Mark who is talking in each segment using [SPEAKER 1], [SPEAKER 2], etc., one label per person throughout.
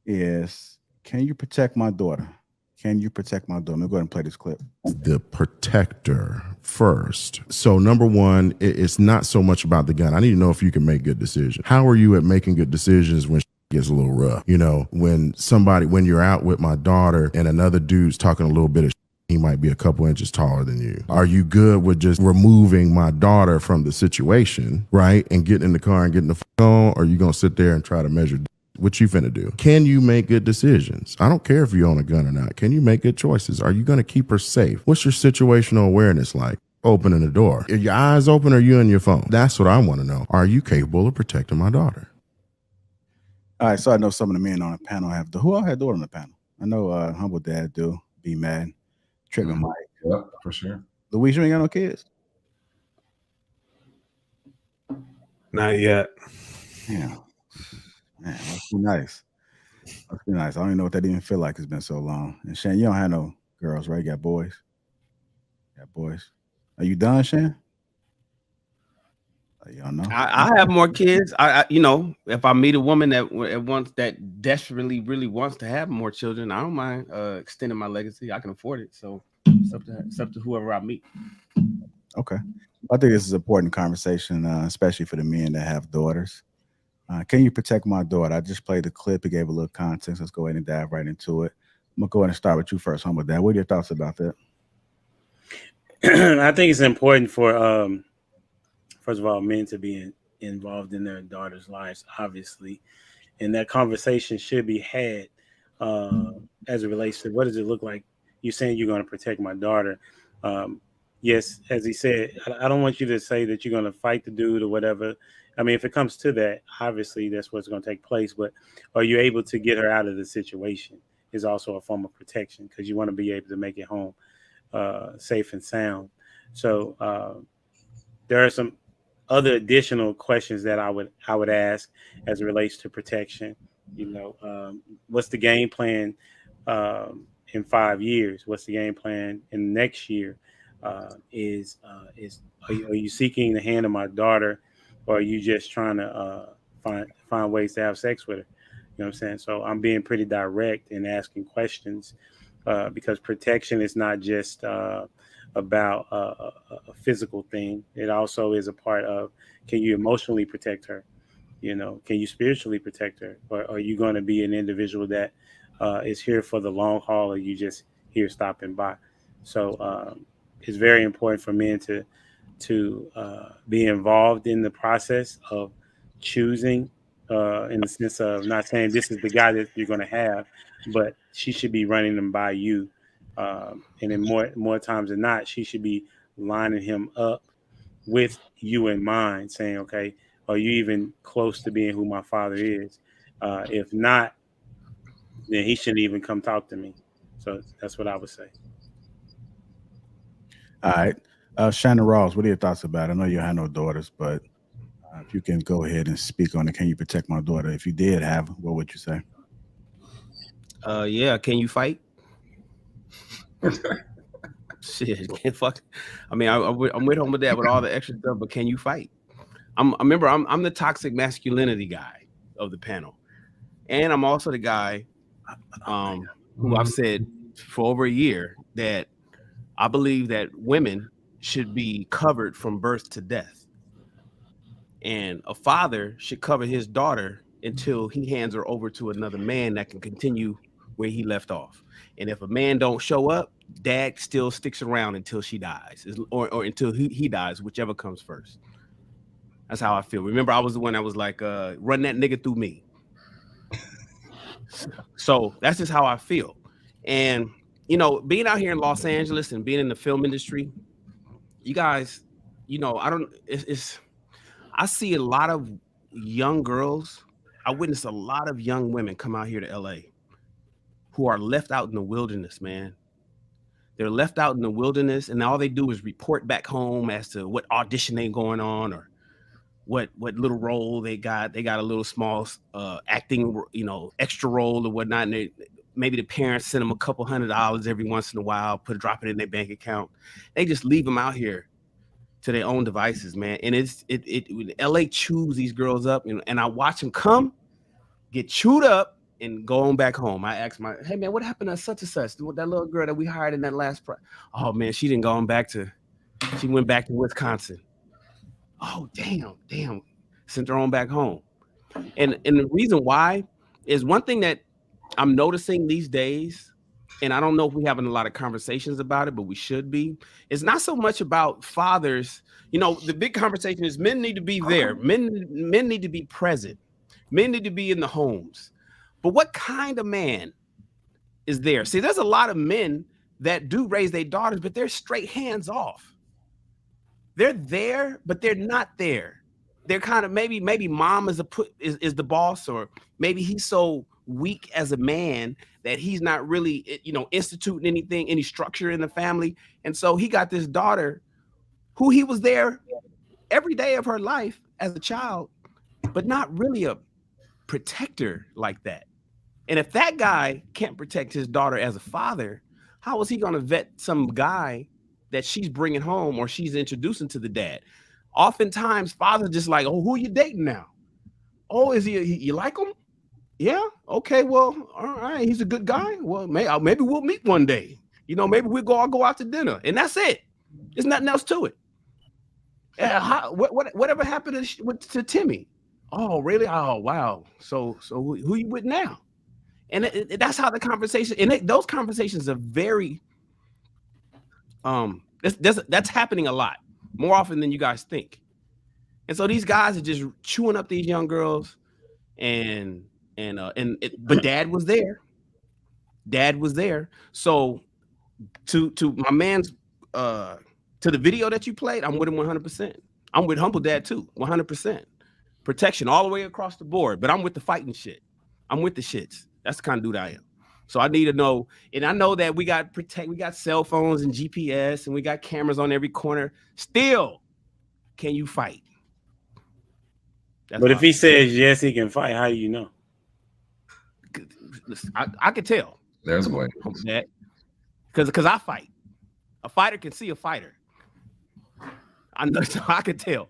[SPEAKER 1] is, can you protect my daughter? Can you protect my daughter? I'm going to go ahead and play this clip.
[SPEAKER 2] The protector first. So number one, it's not so much about the gun. I need to know if you can make good decisions. How are you at making good decisions when gets a little rough? You know, when you're out with my daughter and another dude's talking a little bit of he might be a couple inches taller than you. Are you good with just removing my daughter from the situation, right? And getting in the car and getting the phone? Or are you going to sit there and try to measure what you finna do? Can you make good decisions? I don't care if you own a gun or not. Can you make good choices? Are you going to keep her safe? What's your situational awareness like? Opening the door. Are your eyes open or are you on your phone? That's what I want to know. Are you capable of protecting my daughter?
[SPEAKER 1] All right, so I know some of the men on the panel have who all had daughter on the panel? I know Humble Dad do, Be Mad, Trigger Mike.
[SPEAKER 3] Yep, for sure.
[SPEAKER 1] Louise, you ain't got no kids?
[SPEAKER 4] Not yet.
[SPEAKER 1] Yeah. Man, must be nice. Must be nice. I don't even know what that even feel like. It's been so long. And Shane, you don't have no girls, right? You got boys? Got boys. Are you done, Shane? You don't know.
[SPEAKER 4] I have more kids. I you know, if I meet a woman that desperately really wants to have more children, I don't mind extending my legacy. I can afford it. So it's up to whoever I meet.
[SPEAKER 1] Okay. I think this is an important conversation, especially for the men that have daughters. Can you protect my daughter? I just played the clip. It gave a little context. Let's go ahead and dive right into it. I'm going to go ahead and start with you first, Humble Dad. What are your thoughts about that?
[SPEAKER 5] I think it's important for, first of all, men to be involved in their daughters' lives, obviously. And that conversation should be had as it relates to what does it look like? You're saying you're going to protect my daughter. Yes, as he said, I don't want you to say that you're going to fight the dude or whatever. I mean, if it comes to that, obviously that's what's going to take place. But are you able to get her out of the situation is also a form of protection because you want to be able to make it home safe and sound. So there are some other additional questions that I would ask as it relates to protection. You know, what's the game plan in 5 years? What's the game plan in the next year? Are you seeking the hand of my daughter, or are you just trying to find ways to have sex with her? You know what I'm saying? So I'm being pretty direct and asking questions because protection is not just about a physical thing. It also is a part of, can you emotionally protect her? You know, can you spiritually protect her? Or are you going to be an individual that is here for the long haul, or you just here stopping by? So it's very important for men to be involved in the process of choosing, in the sense of not saying this is the guy that you're going to have, but she should be running them by you. And then more times than not, she should be lining him up with you in mind, saying, okay, are you even close to being who my father is? If not, then he shouldn't even come talk to me. So that's what I would say.
[SPEAKER 1] All right. Shannon Rawls, what are your thoughts about it? I know you have no daughters, but if you can go ahead and speak on it, can you protect my daughter? If you did have, what would you say?
[SPEAKER 4] Yeah, can you fight? Shit, can't fuck. I mean, I'm with home with that with all the extra stuff, but can you fight? I remember I'm the toxic masculinity guy of the panel, and I'm also the guy who I've said for over a year that I believe that women should be covered from birth to death, and a father should cover his daughter until he hands her over to another man that can continue where he left off. And if a man don't show up, dad still sticks around until she dies, or until he dies, whichever comes first. That's how I feel. Remember, I was the one that was like, run that nigga through me. So that's just how I feel. And, you know, being out here in Los Angeles and being in the film industry, you guys, you know, I see a lot of young girls. I witness a lot of young women come out here to LA who are left out in the wilderness, man. They're left out in the wilderness, and all they do is report back home as to what audition ain't going on or what little role they got. They got a little small acting, you know, extra role or whatnot. And maybe the parents send them a couple $100 every once in a while, drop it in their bank account. They just leave them out here to their own devices, man. And LA chews these girls up, and I watch them come, get chewed up, and go on back home. I asked hey man, what happened to such and such? That little girl that we hired in that last oh man, she didn't go on back to, she went back to Wisconsin. Oh damn. Sent her on back home. And the reason why is one thing that I'm noticing these days, and I don't know if we're having a lot of conversations about it, but we should be. It's not so much about fathers. You know, the big conversation is men need to be there. Men need to be present. Men need to be in the homes. But what kind of man is there? See, there's a lot of men that do raise their daughters, but they're straight hands off. They're there, but they're not there. They're kind of maybe mom is is the boss, or maybe he's so weak as a man that he's not really, instituting anything, any structure in the family. And so he got this daughter who he was there every day of her life as a child, but not really a protector like that. And if that guy can't protect his daughter as a father, how is he going to vet some guy that she's bringing home or she's introducing to the dad? Oftentimes, fathers just like, oh, who are you dating now? Oh, is he you like him? Yeah. Okay. Well, all right. He's a good guy. Well, maybe we'll meet one day. Maybe I'll go out to dinner, and that's it. There's nothing else to it. Whatever happened to Timmy? Oh, really? Oh, wow. So who you with now? And that's how the conversation, and those conversations are very, that's happening a lot more often than you guys think. And so these guys are just chewing up these young girls, but dad was there. Dad was there. So to my man's to the video that you played, I'm with him 100%. I'm with Humble Dad too, 100%. Protection all the way across the board. But I'm with the fighting shit. I'm with the shits. That's the kind of dude I am. So I need to know, and I know that we got cell phones and GPS, and we got cameras on every corner. Still, can you fight?
[SPEAKER 5] But if he says yes, he can fight. How do you know?
[SPEAKER 4] I can tell.
[SPEAKER 3] There's way.
[SPEAKER 4] Because I fight. A fighter can see a fighter. I could tell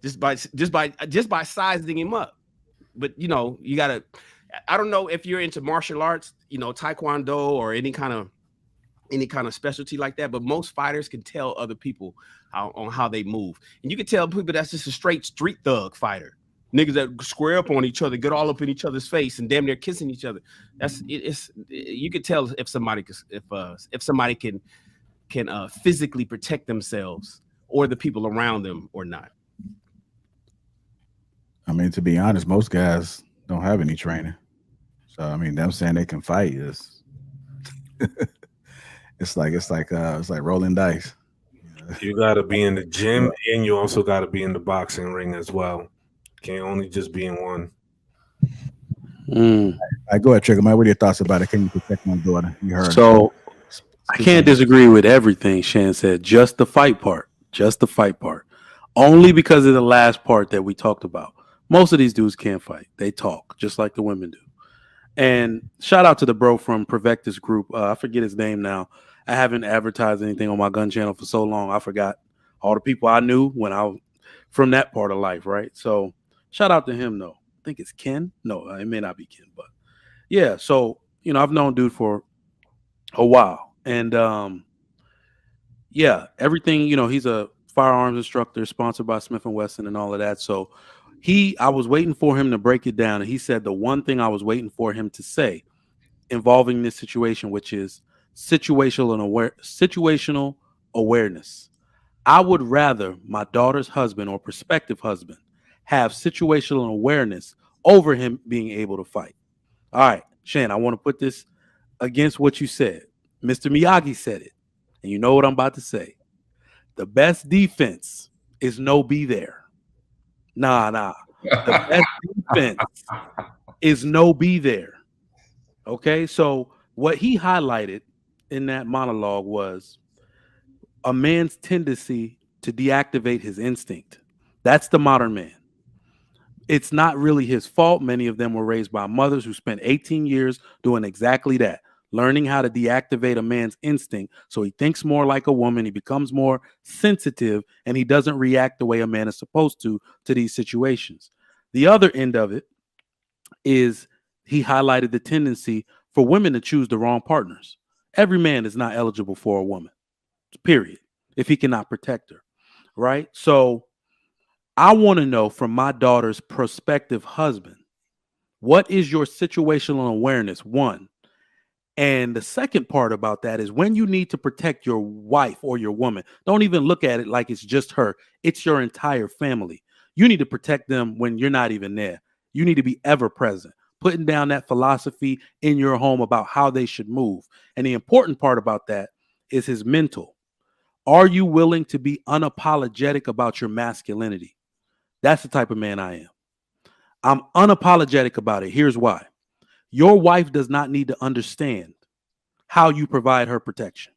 [SPEAKER 4] just by sizing him up. But you gotta. I don't know if you're into martial arts, taekwondo or any kind of specialty like that. But most fighters can tell other people how they move, and you can tell people that's just a straight street thug fighter. Niggas that square up on each other, get all up in each other's face, and damn near kissing each other. You could tell if somebody can physically protect themselves or the people around them or not.
[SPEAKER 1] I mean, to be honest, most guys don't have any training. So I mean, them saying they can fight is it's like rolling dice.
[SPEAKER 6] You got to be in the gym, and you also got to be in the boxing ring as well. Can't only just be in one.
[SPEAKER 1] I go ahead, Trigger. What are your thoughts about it? Can you protect my daughter? You heard.
[SPEAKER 7] So I can't disagree with everything Shan said. Just the fight part. Only because of the last part that we talked about. Most of these dudes can't fight. They talk just like the women do. And shout out to the bro from Prevectus Group. I forget his name now. I haven't advertised anything on my gun channel for so long. I forgot all the people I knew when I was from that part of life, right? So shout out to him, though. I think it's Ken. No, it may not be Ken, but yeah. So, I've known dude for a while. And yeah, everything, he's a firearms instructor sponsored by Smith & Wesson and all of that. So I was waiting for him to break it down. And he said the one thing I was waiting for him to say involving this situation, which is situational awareness. I would rather my daughter's husband or prospective husband have situational awareness over him being able to fight. All right, Shan, I want to put this against what you said. Mr. Miyagi said it, and you know what I'm about to say. The best defense is no be there. Nah. The best defense is no be there. Okay, so what he highlighted in that monologue was a man's tendency to deactivate his instinct. That's the modern man. It's not really his fault. Many of them were raised by mothers who spent 18 years doing exactly that, learning how to deactivate a man's instinct so he thinks more like a woman, he becomes more sensitive, and he doesn't react the way a man is supposed to these situations. The other end of it is he highlighted the tendency for women to choose the wrong partners. Every man is not eligible for a woman, period, if he cannot protect her, right? So I want to know from my daughter's prospective husband, what is your situational awareness? One. And the second part about that is when you need to protect your wife or your woman, don't even look at it like it's just her. It's your entire family. You need to protect them when you're not even there. You need to be ever present, putting down that philosophy in your home about how they should move. And the important part about that is his mental. Are you willing to be unapologetic about your masculinity? That's the type of man I am. I'm unapologetic about it. Here's why. Your wife does not need to understand how you provide her protection.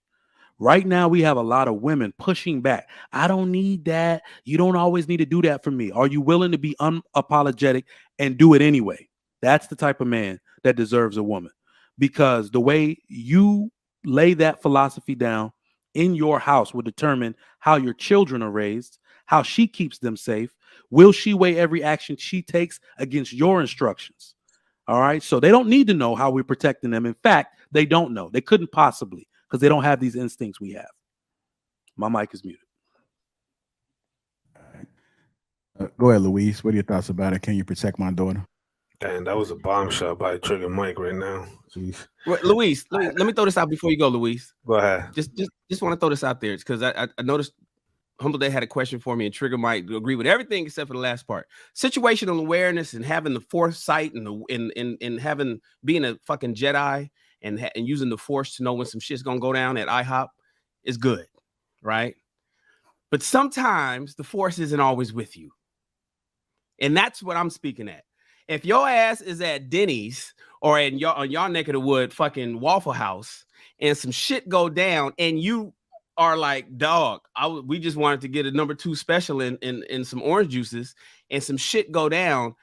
[SPEAKER 7] Right now, we have a lot of women pushing back. I don't need that. You don't always need to do that for me. Are you willing to be unapologetic and do it anyway? That's the type of man that deserves a woman, because the way you lay that philosophy down in your house will determine how your children are raised, how she keeps them safe. Will she weigh every action she takes against your instructions? All right. So they don't need to know how we're protecting them. In fact, they don't know. They couldn't possibly, because they don't have these instincts we have. My mic is muted.
[SPEAKER 1] Go ahead, Luis. What are your thoughts about it? Can you protect my daughter?
[SPEAKER 6] Damn, that was a bomb shot by Trigger Mike right now. Jeez.
[SPEAKER 4] Wait, Luis, let me throw this out before you go, Luis.
[SPEAKER 6] Go ahead.
[SPEAKER 4] Just want to throw this out there because I noticed Humble Day had a question for me, and Trigger might agree with everything except for the last part. Situational awareness and having the foresight and having being a fucking Jedi and using the Force to know when some shit's gonna go down at IHOP is good, right? But sometimes the Force isn't always with you, and that's what I'm speaking at. If your ass is at Denny's or on your neck of the wood fucking Waffle House and some shit go down and you are like, dog, we just wanted to get a number 2 special in some orange juices and some shit go down.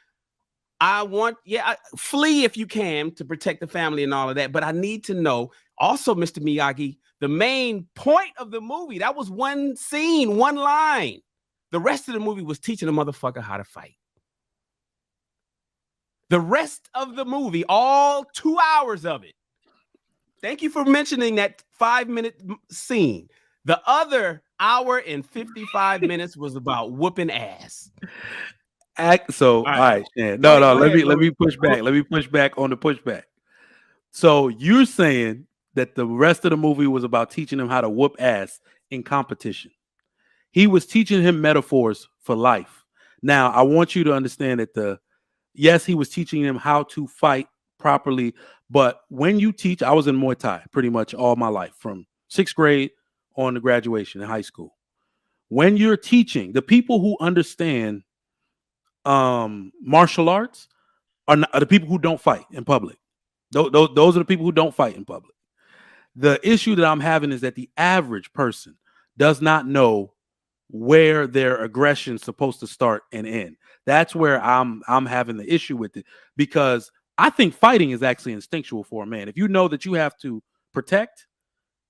[SPEAKER 4] Flee if you can to protect the family and all of that. But I need to know also, Mr. Miyagi, the main point of the movie, that was one scene, one line. The rest of the movie was teaching a motherfucker how to fight. The rest of the movie, all 2 hours of it. Thank you for mentioning that 5-minute scene. The other hour and 55 minutes was about whooping ass.
[SPEAKER 7] All right, Shan. No, let me push back. Let me push back on the pushback. So you're saying that the rest of the movie was about teaching him how to whoop ass in competition. He was teaching him metaphors for life. Now, I want you to understand that yes, he was teaching him how to fight properly. But when you teach, I was in Muay Thai pretty much all my life from 6th grade on to graduation in high school. When you're teaching, the people who understand martial arts are the people who don't fight in public. Those are the people who don't fight in public. The issue that I'm having is that the average person does not know where their aggression is supposed to start and end. That's where I'm having the issue with it, because I think fighting is actually instinctual for a man. If you know that you have to protect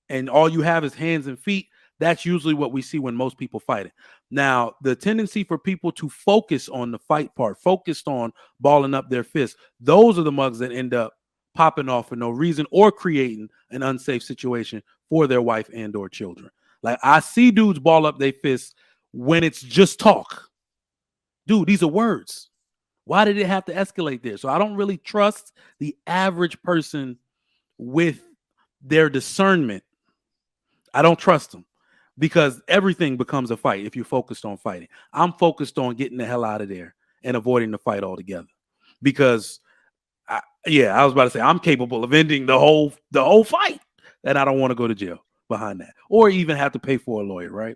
[SPEAKER 7] and all you have is hands and feet, that's usually what we see when most people fight it. Now, the tendency for people to focus on the fight part, focused on balling up their fists, those are the mugs that end up popping off for no reason or creating an unsafe situation for their wife and or children. Like, I see dudes ball up their fists when it's just talk. Dude, these are words. Why did it have to escalate there? So I don't really trust the average person with their discernment. I don't trust them, because everything becomes a fight if you're focused on fighting. I'm focused on getting the hell out of there and avoiding the fight altogether, because I was about to say I'm capable of ending the whole fight, and I don't want to go to jail behind that or even have to pay for a lawyer, right?